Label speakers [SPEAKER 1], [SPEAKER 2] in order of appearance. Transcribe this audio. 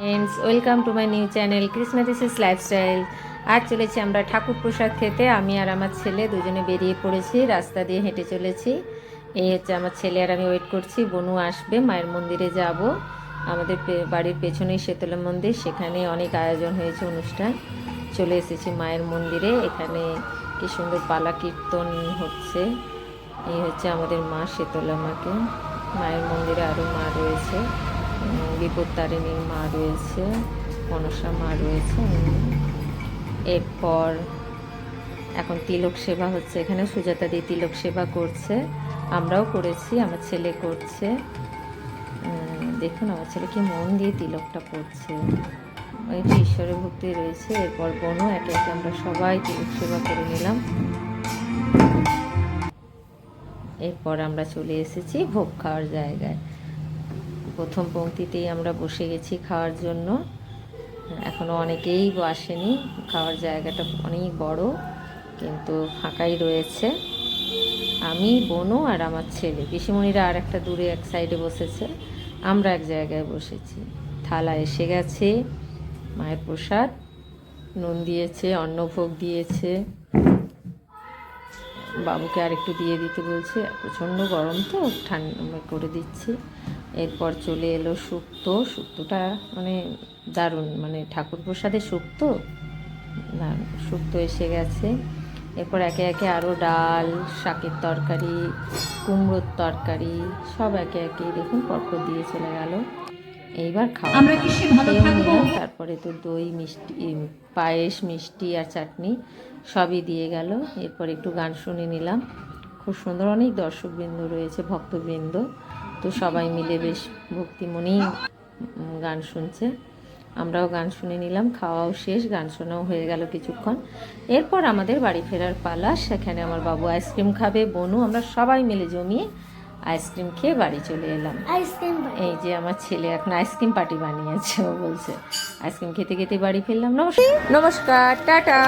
[SPEAKER 1] Friends, welcome to my new channel Krishna this is lifestyle. আজ চলেছি আমরা ঠাকুর প্রসাদ খেতে। আমি আর আমার ছেলে দুজনে বেরিয়ে পড়েছি, রাস্তা দিয়ে হেঁটে চলেছি। এই হচ্ছে আমার ছেলে আর আমি ওয়েট করছি, বনু আসবে। মায়ের মন্দিরে যাব। আমাদের বাড়ির পেছনেই শীতলা মন্দির, সেখানে অনেক আয়োজন হয়েছে, অনুষ্ঠান। চলে এসেছি মায়ের মন্দিরে। এখানে কি সুন্দর পালা কীর্তন হচ্ছে। এই হচ্ছে আমাদের মা শীতলা মাকে। মায়ের মন্দিরে আরও মা রয়েছে, বিপত্তারিণীর মা রয়েছে, মনসা মা রয়েছে। এরপর এখন তিলক সেবা হচ্ছে, এখানে সুজাতা দি তিলক সেবা করছে, আমরাও করেছি, আমার ছেলে করছে। দেখুন আমার ছেলে কি মন দিয়ে তিলকটা পড়ছে, একটু ঈশ্বরের ভক্তি রয়েছে। এরপর বনু একে একে আমরা সবাই তিলক সেবা করে নিলাম। এরপর আমরা চলে এসেছি ভোগ খাওয়ার জায়গায়। প্রথম পংক্তিতেই আমরা বসে গেছি খাওয়ার জন্য। এখনও অনেকেই আসেনি, খাওয়ার জায়গাটা অনেক বড়, কিন্তু ফাঁকাই রয়েছে। আমি, বনু আর আমার ছেলে, পিসিমণিরা আর একটা দূরে এক সাইডে বসেছে, আমরা এক জায়গায় বসেছি। থালা এসে গেছে, মায়ের প্রসাদ, নুন দিয়েছে, অন্নভোগ দিয়েছে। বাবুকে আর একটু দিয়ে দিতে বলছে, প্রচণ্ড গরম তো, ঠান্ডা করে দিচ্ছি। এরপর চলে এলো শুক্তো। শুক্তোটা মানে দারুণ, মানে ঠাকুর প্রসাদে শুক্তো দারুণ। শুক্তো এসে গেছে। এরপর একে একে আরও ডাল, শাকের তরকারি, কুমড়োর তরকারি, সব একে একে দেখুন পরপর দিয়ে চলে গেল। এইবার খাওয়া খেয়েও নিলাম। তারপরে তো দই, মিষ্টি, পায়েস, মিষ্টি আর চাটনি সবই দিয়ে গেল। এরপর একটু গান শুনে নিলাম। খুব সুন্দর, অনেক দর্শকবৃন্দ রয়েছে, ভক্তবৃন্দ, তো সবাই মিলে বেশ ভক্তিমনেই গান শুনছে। আমরাও গান শুনে নিলাম। খাওয়াও শেষ, গান শোনাও হয়ে গেল কিছুক্ষণ। এরপর আমাদের বাড়ি ফেরার পালা। সেখানে আমার বাবু আইসক্রিম খাবে, বনু, আমরা সবাই মিলে জমিয়ে আইসক্রিম খেয়ে বাড়ি চলে এলাম। এই যে আমার ছেলে এখন আইসক্রিম পার্টি বানিয়েছে, ও বলছে। আইসক্রিম খেতে খেতে বাড়ি ফিরলাম। নমস্কার, টাটা।